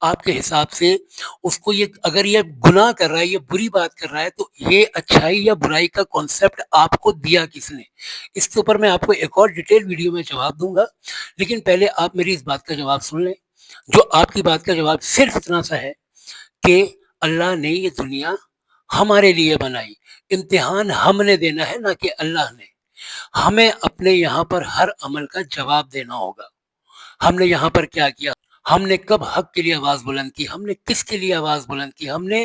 آپ کے حساب سے اس کو یہ اگر یہ گناہ کر رہا ہے، یہ بری بات کر رہا ہے، تو یہ اچھائی یا برائی کا کانسیپٹ آپ کو دیا کس نے؟ اس کے اوپر میں آپ کو ایک اور ڈیٹیل ویڈیو میں جواب دوں گا، لیکن پہلے آپ میری اس بات کا جواب سن لیں۔ جو آپ کی بات کا جواب صرف اتنا سا ہے کہ اللہ نے یہ دنیا ہمارے لیے بنائی، امتحان ہم نے دینا ہے نہ کہ اللہ نے۔ ہمیں اپنے یہاں پر ہر عمل کا جواب دینا ہوگا۔ ہم نے یہاں پر کیا کیا، ہم نے کب حق کے لیے آواز بلند کی، ہم نے کس کے لیے آواز بلند کی، ہم نے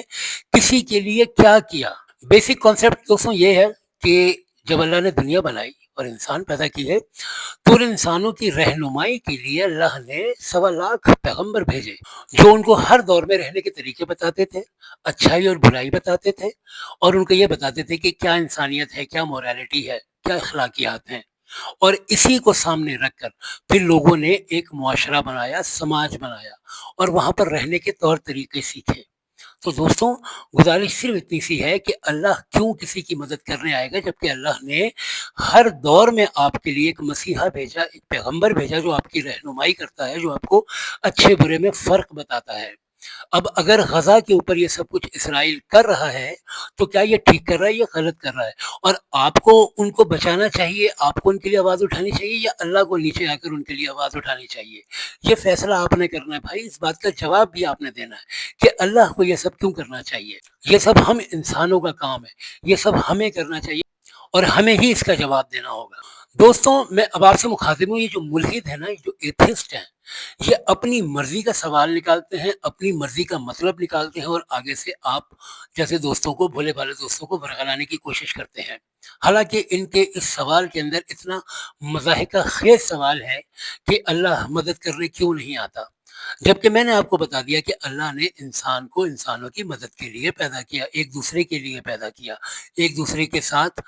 کسی کے لیے کیا کیا۔ بیسک کانسیپٹ دوستوں یہ ہے کہ جب اللہ نے دنیا بنائی اور انسان پیدا کی ہے، تو ان انسانوں کی رہنمائی کے لیے اللہ نے 1.25 پیغمبر بھیجے، جو ان کو ہر دور میں رہنے کے طریقے بتاتے تھے، اچھائی اور برائی بتاتے تھے، اور ان کو یہ بتاتے تھے کہ کیا انسانیت ہے، کیا موریلٹی ہے، کیا اخلاقیات ہیں۔ اور اسی کو سامنے رکھ کر پھر لوگوں نے ایک معاشرہ بنایا، سماج بنایا، اور وہاں پر رہنے کے طور طریقے سیکھے۔ تو دوستوں، گزارش صرف اتنی سی ہے کہ اللہ کیوں کسی کی مدد کرنے آئے گا، جبکہ اللہ نے ہر دور میں آپ کے لیے ایک مسیحا بھیجا، ایک پیغمبر بھیجا، جو آپ کی رہنمائی کرتا ہے، جو آپ کو اچھے برے میں فرق بتاتا ہے۔ اب اگر غزہ کے اوپر یہ سب کچھ اسرائیل کر رہا ہے، تو کیا یہ ٹھیک کر رہا ہے یا غلط کر رہا ہے؟ اور آپ کو ان کو بچانا چاہیے، آپ کو ان کے لیے آواز اٹھانی چاہیے، یا اللہ کو نیچے آ کر ان کے لیے آواز اٹھانی چاہیے؟ یہ فیصلہ آپ نے کرنا ہے بھائی، اس بات کا جواب بھی آپ نے دینا ہے کہ اللہ کو یہ سب کیوں کرنا چاہیے۔ یہ سب ہم انسانوں کا کام ہے، یہ سب ہمیں کرنا چاہیے، اور ہمیں ہی اس کا جواب دینا ہوگا۔ دوستوں، میں اب آپ سے مخاطب ہوں، یہ جو ملحد ہے نا، یہ جو ایتھسٹ ہیں، یہ اپنی مرضی کا سوال نکالتے ہیں، اپنی مرضی کا مطلب نکالتے ہیں، اور آگے سے آپ جیسے دوستوں کو، بھولے بھالے دوستوں کو برگلانے کی کوشش کرتے ہیں۔ حالانکہ ان کے اس سوال کے اندر اتنا مضحکہ خیز سوال ہے کہ اللہ مدد کرنے کیوں نہیں آتا، جبکہ میں نے آپ کو بتا دیا کہ اللہ نے انسان کو انسانوں کی مدد کے لیے پیدا کیا، ایک دوسرے کے لیے پیدا کیا، ایک دوسرے کے ساتھ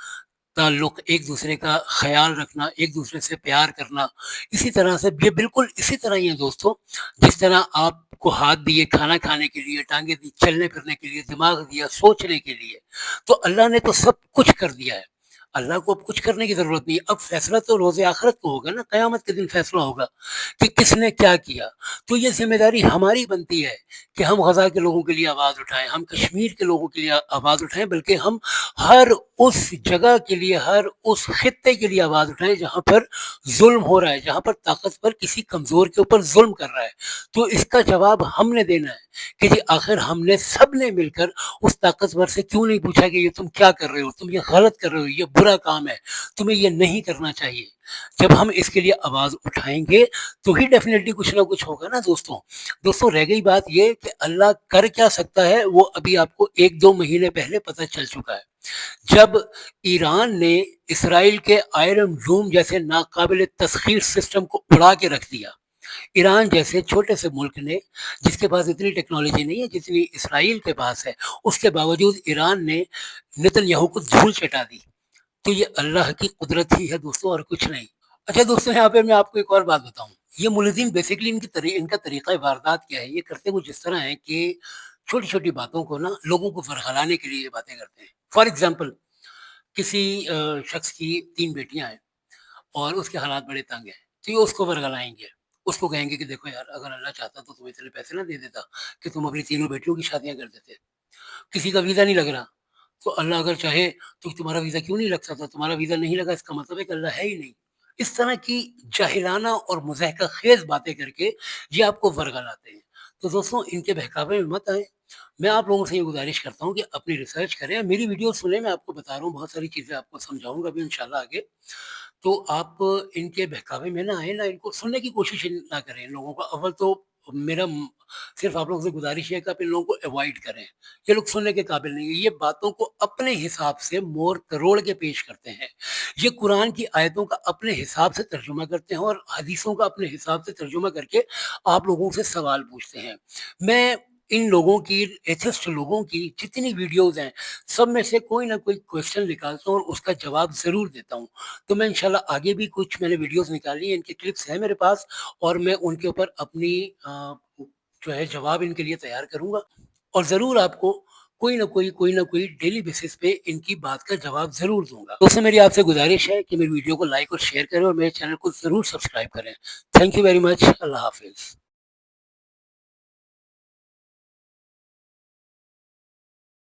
تعلق، ایک دوسرے کا خیال رکھنا، ایک دوسرے سے پیار کرنا۔ اسی طرح سے یہ بالکل اسی طرح ہی ہے دوستوں، جس طرح آپ کو ہاتھ دیے کھانا کھانے کے لیے، ٹانگیں دی چلنے پھرنے کے لیے، دماغ دیا سوچنے کے لیے، تو اللہ نے تو سب کچھ کر دیا ہے۔ اللہ کو اب کچھ کرنے کی ضرورت نہیں، اب فیصلہ تو روز آخرت کو ہوگا نا، قیامت کے دن فیصلہ ہوگا کہ کس نے کیا کیا۔ تو یہ ذمہ داری ہماری بنتی ہے کہ ہم غزہ کے لوگوں کے لیے آواز اٹھائیں، ہم کشمیر کے لوگوں کے لیے آواز اٹھائیں، بلکہ ہم ہر اس جگہ کے لیے، ہر اس خطے کے لیے آواز اٹھائیں جہاں پر ظلم ہو رہا ہے، جہاں پر طاقتور کسی کمزور کے اوپر ظلم کر رہا ہے۔ تو اس کا جواب ہم نے دینا ہے کہ جی آخر ہم نے سب نے مل کر اس طاقتور سے کیوں نہیں پوچھا کہ یہ تم کیا کر رہے ہو، تم یہ غلط کر رہے ہو، یہ برا کام ہے، تمہیں یہ نہیں کرنا چاہیے۔ جب ہم اس کے لیے آواز اٹھائیں گے تو ہی ڈیفینیٹلی کچھ نہ کچھ ہوگا نا دوستوں رہ گئی بات یہ کہ اللہ کر کیا سکتا ہے، وہ ابھی آپ کو 1-2 مہینے پہلے پتہ چل چکا ہے، جب ایران نے اسرائیل کے آئرن ڈوم جیسے ناقابل تسخیر سسٹم کو اڑا کے رکھ دیا۔ ایران جیسے چھوٹے سے ملک نے، جس کے پاس اتنی ٹیکنالوجی نہیں ہے جتنی اسرائیل کے پاس ہے، اس کے باوجود ایران نے نتن یاہو کو دھول چٹا دی۔ تو یہ اللہ کی قدرت ہی ہے دوستوں، اور کچھ نہیں۔ اچھا دوستوں، یہاں پہ میں آپ کو ایک اور بات بتاؤں، یہ ملزم بیسکلی ان کا طریقہ واردات کیا ہے، یہ کرتے وہ جس طرح ہے کہ چھوٹی چھوٹی باتوں کو نا لوگوں کو ورغلانے کے لیے یہ باتیں کرتے ہیں۔ فار ایگزامپل، کسی شخص کی 3 بیٹیاں ہیں اور اس کے حالات بڑے تنگ ہیں، تو یہ اس کو ورغلائیں گے، اس کو کہیں گے کہ دیکھو یار، اگر اللہ چاہتا تو تمہیں اتنے پیسے نہ دے دیتا کہ تم اپنی تینوں بیٹیوں کی شادیاں کر دیتے۔ کسی کا ویزا نہیں لگ رہا، تو اللہ اگر چاہے تو تمہارا ویزا کیوں نہیں لگ سکتا، تمہارا ویزا نہیں لگا اس کا مطلب ہے کہ اللہ ہے ہی نہیں۔ اس طرح کی جاہلانہ اور مضحکہ خیز باتیں کر کے یہ آپ کو ورگلاتے ہیں۔ تو دوستوں، ان کے بہکاوے میں مت آئیں۔ میں آپ لوگوں سے یہ گزارش کرتا ہوں کہ اپنی ریسرچ کریں، میری ویڈیو سنیں، میں آپ کو بتا رہا ہوں، بہت ساری چیزیں آپ کو سمجھاؤں گا بھی انشاءاللہ آگے۔ تو آپ ان کے بہکاوے میں نہ آئیں، نہ ان کو سننے کی کوشش نہ کریں ان لوگوں کا۔ اول تو میرا صرف آپ لوگوں سے گزارش ہے کہ آپ ان لوگوں کو اوائڈ کریں، یہ لوگ سننے کے قابل نہیں ہیں، یہ باتوں کو اپنے حساب سے مور تروڑ کے پیش کرتے ہیں، یہ قرآن کی آیتوں کا اپنے حساب سے ترجمہ کرتے ہیں، اور حدیثوں کا اپنے حساب سے ترجمہ کر کے آپ لوگوں سے سوال پوچھتے ہیں۔ میں ان لوگوں کی، ایتھسٹ لوگوں کی جتنی ویڈیوز ہیں، سب میں سے کوئی نہ کوئی کوشچن نکالتا ہوں اور اس کا جواب ضرور دیتا ہوں۔ تو میں انشاءاللہ آگے بھی کچھ میں نے ویڈیوز نکالی ہیں، ان کے کلپس ہیں میرے پاس، اور میں ان کے اوپر اپنی جو ہے جواب ان کے لیے تیار کروں گا، اور ضرور آپ کو کوئی نہ کوئی ڈیلی بیسس پہ ان کی بات کا جواب ضرور دوں گا۔ دوستوں، میری آپ سے گزارش ہے کہ میری ویڈیو کو لائک اور شیئر کریں، اور میرے چینل کو ضرور سبسکرائب کریں۔ Thank you very much. اللہ حافظ۔